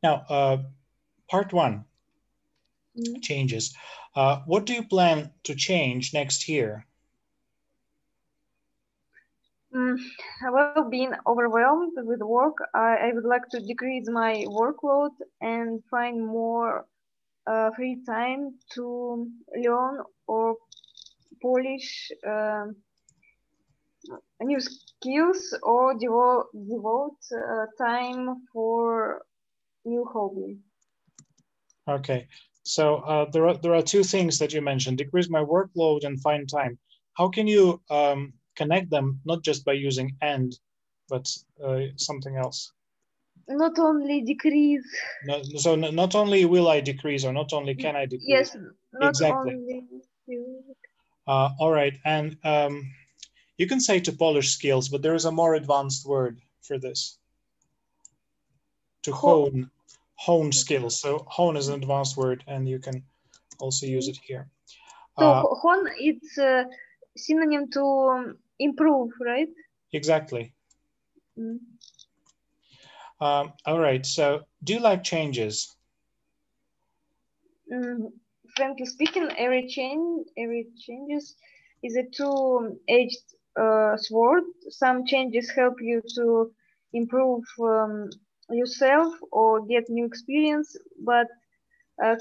Now, part one, changes. What do you plan to change next year? Well, being overwhelmed with work, I would like to decrease my workload and find more free time to learn or polish new skills or devote time for new hobby. Okay, so there are two things that you mentioned: decrease my workload and find time. How can you connect them, not just by using and, but something else? Not only decrease. No, so not only will I decrease, or not only can I decrease. Yes, not Exactly. only. All right, and you can say to polish skills, but there is a more advanced word for this. To hone skills. So hone is an advanced word, and you can also use it here. So hone, it's a synonym to improve, right? Exactly. All right. So, do you like changes? Frankly speaking, every changes is a two-edged sword. Some changes help you to improve yourself or get new experience, but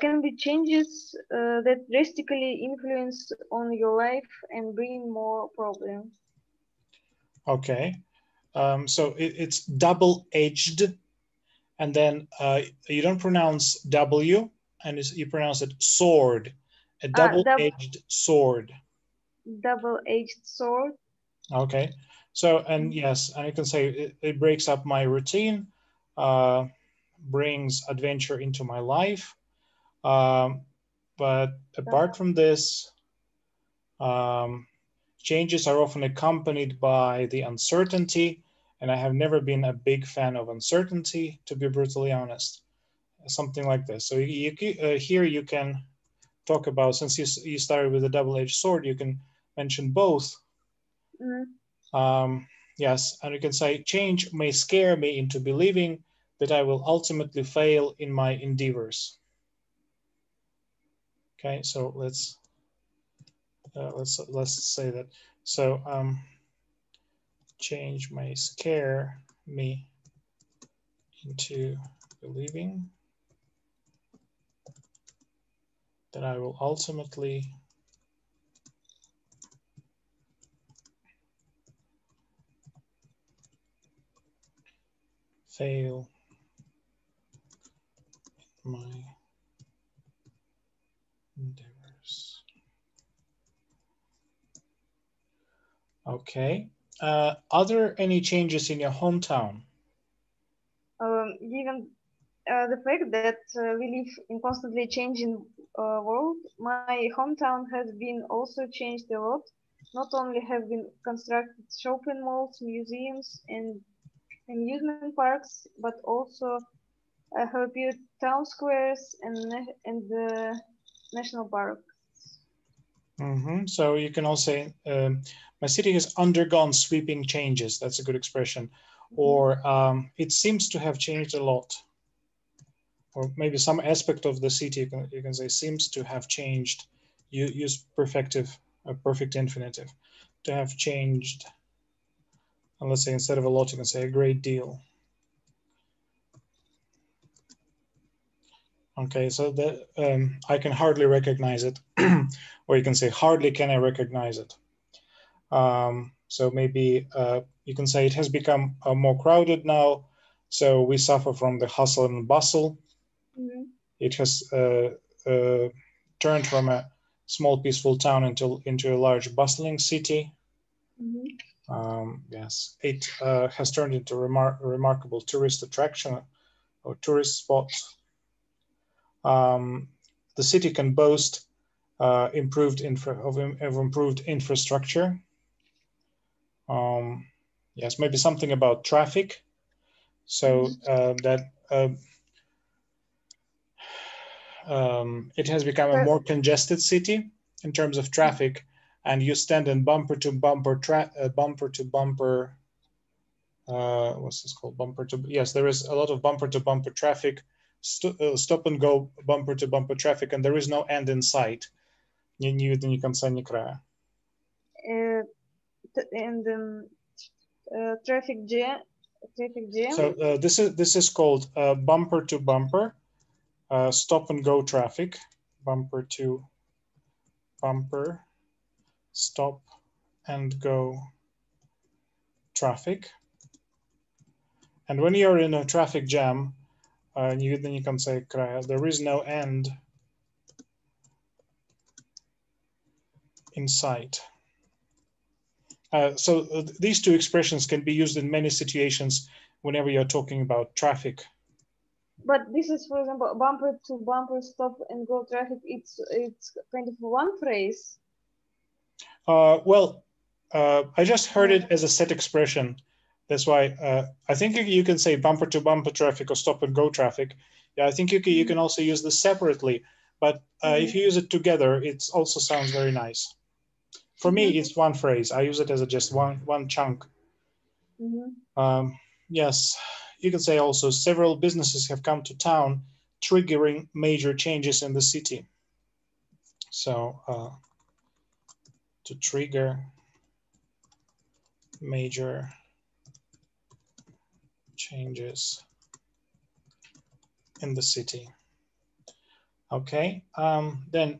can be changes that drastically influence on your life and bring more problems. Okay. So it's double-edged, and then you don't pronounce W, and you pronounce it sword, a double-edged sword. Double-edged sword. Okay. So, and yes, and you can say it breaks up my routine, brings adventure into my life. But apart from this, changes are often accompanied by the uncertainty, and I have never been a big fan of uncertainty, to be brutally honest. Something like this. So here you can talk about, since you started with a double-edged sword, you can mention both. Yes, and you can say change may scare me into believing that I will ultimately fail in my endeavors. Okay, so let's say that. So change may scare me into believing that I will ultimately fail in my endeavors. Okay. Are there any changes in your hometown? Given the fact that we live in constantly changing world, my hometown has been also changed a lot. Not only have been constructed shopping malls, museums, and amusement parks, but also have built town squares and national parks. So you can also say, my city has undergone sweeping changes. That's a good expression. Or it seems to have changed a lot. Or maybe some aspect of the city, you can say, seems to have changed. You use perfect infinitive, to have changed. And let's say instead of a lot, you can say a great deal. Okay, so that I can hardly recognize it, or you can say hardly can I recognize it. So maybe you can say it has become more crowded now, so we suffer from the hustle and bustle. It has turned from a small peaceful town into a large bustling city. Yes, it has turned into a remarkable tourist attraction or tourist spot. The city can boast improved infrastructure. Yes, maybe something about traffic. So that it has become a more congested city in terms of traffic, and you stand in bumper to bumper. What's this called? Yes, there is a lot of bumper to bumper traffic stop and go bumper to bumper traffic, and there is no end in sight. Ни вида, ни конца, ни края. And traffic jam. So this is called bumper to bumper, stop and go traffic, bumper to bumper, stop and go traffic. And when you're in a traffic jam, ни вида, ни конца, ни края, there is no end in sight. So these two expressions can be used in many situations whenever you're talking about traffic. But this is, for example, bumper to bumper, stop and go traffic. It's kind of one phrase. Well, I just heard it as a set expression. That's why I think you can say bumper to bumper traffic or stop and go traffic. Yeah, I think you can also use this separately. But if you use it together, it also sounds very nice. For me, it's one phrase. I use it as just one chunk. Yes, you can say also several businesses have come to town, triggering major changes in the city. So to trigger major changes in the city. Okay, then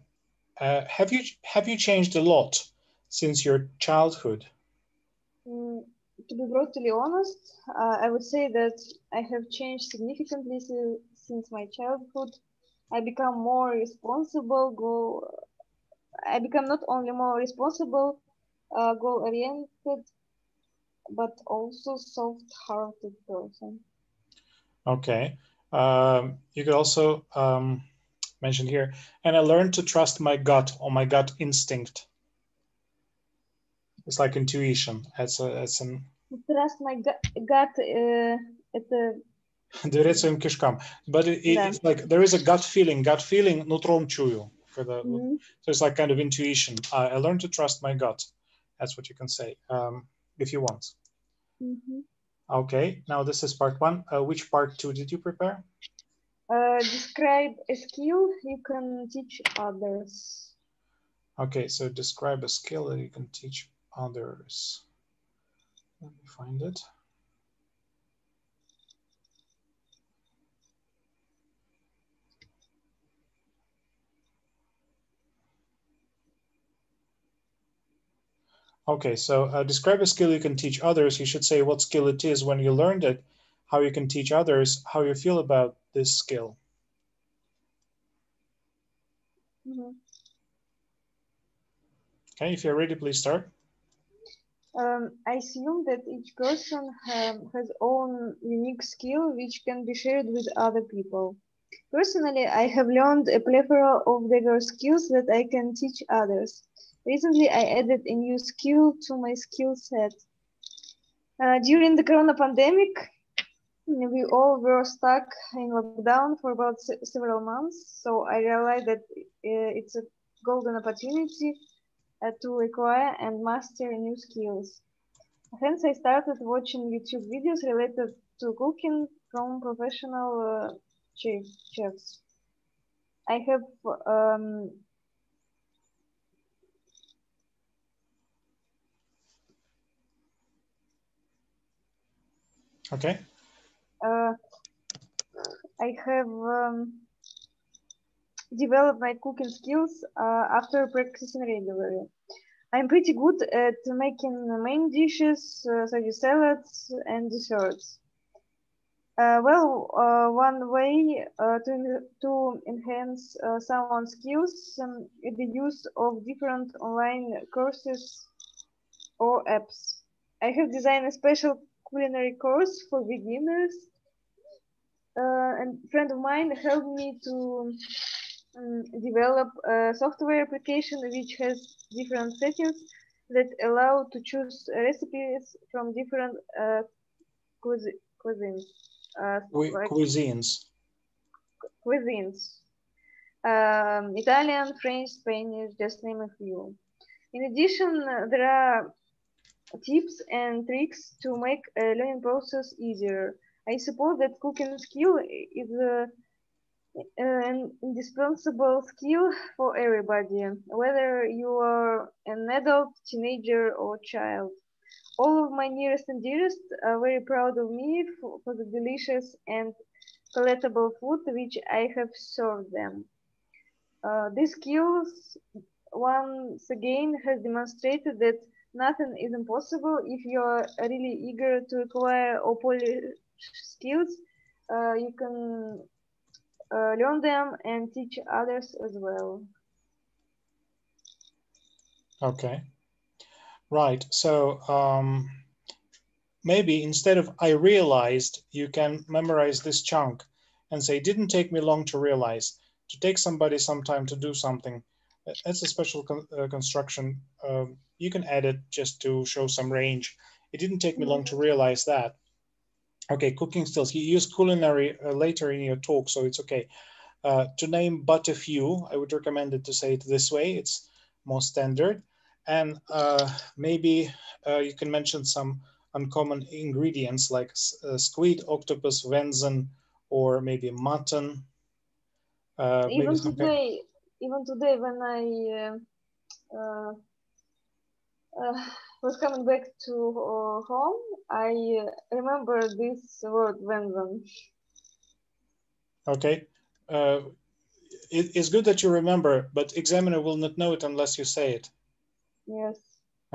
have you changed a lot since your childhood? To be brutally honest, I would say that I have changed significantly since my childhood. I become more responsible. I become not only more responsible, goal-oriented, but also soft-hearted person. Okay. You could also mention here, and I learned to trust my gut or my gut instinct. It's like intuition. It's an trust my gut. Доверять своим кишкам. But it's like there is a gut feeling. Gut feeling нутром чую. So it's like kind of intuition. I learned to trust my gut. That's what you can say if you want. Okay, now this is part one. Which part two did you prepare? Describe a skill you can teach others. Okay, so describe a skill that you can teach others. Let me find it. Okay, so describe a skill you can teach others. You should say what skill it is when you learned it, how you can teach others, how you feel about this skill. Okay, if you're ready, please start. I assume that each person has own unique skill which can be shared with other people. Personally, I have learned a plethora of diverse skills that I can teach others. Recently, I added a new skill to my skill set. During the corona pandemic, we all were stuck in lockdown for about several months, so I realized that it's a golden opportunity to acquire and master new skills. Hence, I started watching YouTube videos related to cooking from professional chefs. I have Okay. I have developed my cooking skills after practicing regularly. I'm pretty good at making main dishes, such as salads and desserts. One way to enhance someone's skills is the use of different online courses or apps. I have designed a special culinary course for beginners, and a friend of mine helped me to develop a software application which has different settings that allow to choose recipes from different cuisines. Italian, French, Spanish, just name a few. In addition, there are tips and tricks to make a learning process easier. I suppose that cooking skill is an indispensable skill for everybody, whether you are an adult, teenager, or child. All of my nearest and dearest are very proud of me for the delicious and palatable food which I have served them. These skills once again has demonstrated that nothing is impossible if you are really eager to acquire or polish skills. You can learn them and teach others as well. Okay, right. So maybe instead of I realized, you can memorize this chunk and say, it didn't take me long to realize. To take somebody some time to do something, that's a special construction. You can add it just to show some range. It didn't take me long to realize that. Okay, cooking skills. You use culinary later in your talk, so it's okay. To name but a few, I would recommend it to say it this way. It's more standard. And maybe you can mention some uncommon ingredients like squid, octopus, venison, or maybe mutton. Even today, when I was coming back to home, I remember this word venison. Okay. It's good that you remember, but examiner will not know it unless you say it. Yes.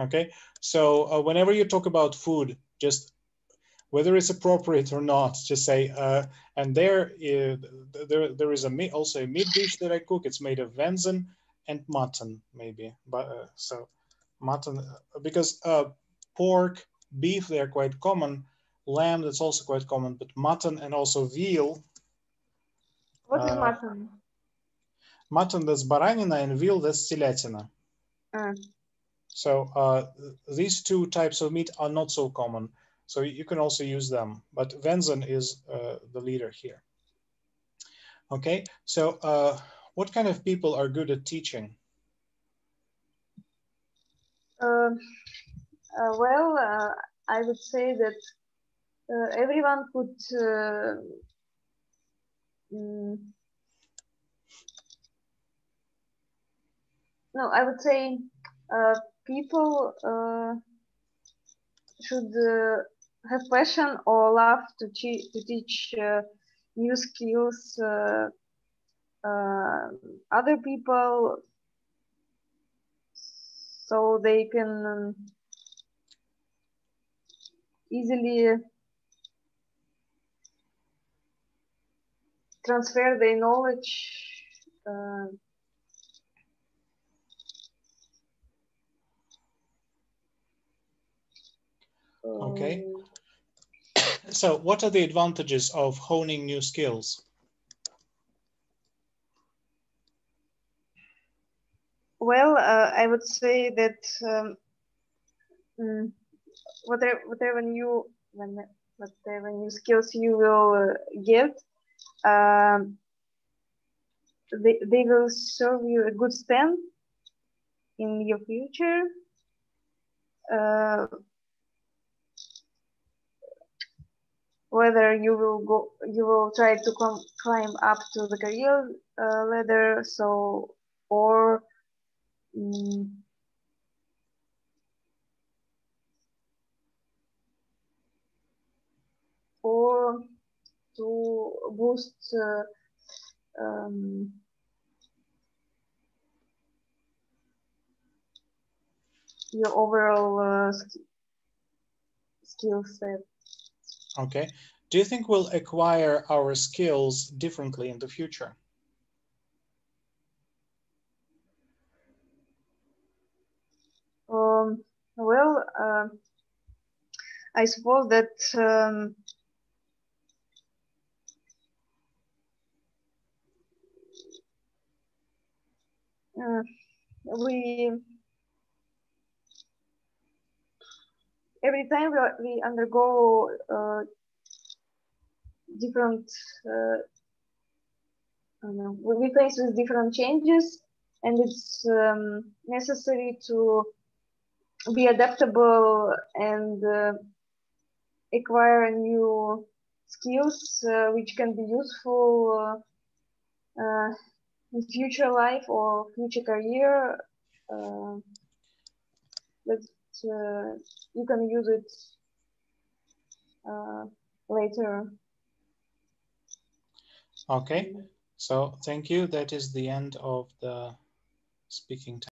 Okay. So whenever you talk about food, just whether it's appropriate or not, just say, and there is also a meat dish that I cook. It's made of venison and mutton, maybe. But so mutton, because pork, beef, they're quite common. Lamb, that's also quite common, but mutton and also veal. What is mutton? Mutton, that's baranina, and veal, that's телятина. So these two types of meat are not so common. So you can also use them, but venison is the leader here. Okay, so what kind of people are good at teaching? Well, I would say that everyone could no, I would say people should have passion or love to teach new skills other people, so they can easily transfer their knowledge. Okay. So what are the advantages of honing new skills? Well, I would say that whatever new skills you will get, they will serve you a good stand in your future. Whether you will try to climb up to the career ladder, so or to boost your overall skill set. Okay. Do you think we'll acquire our skills differently in the future? Well, I suppose that every time we undergo different we face with different changes, and it's necessary to be adaptable and acquire new skills which can be useful in future life or future career, that you can use it later. Okay, so thank you. That is the end of the speaking time.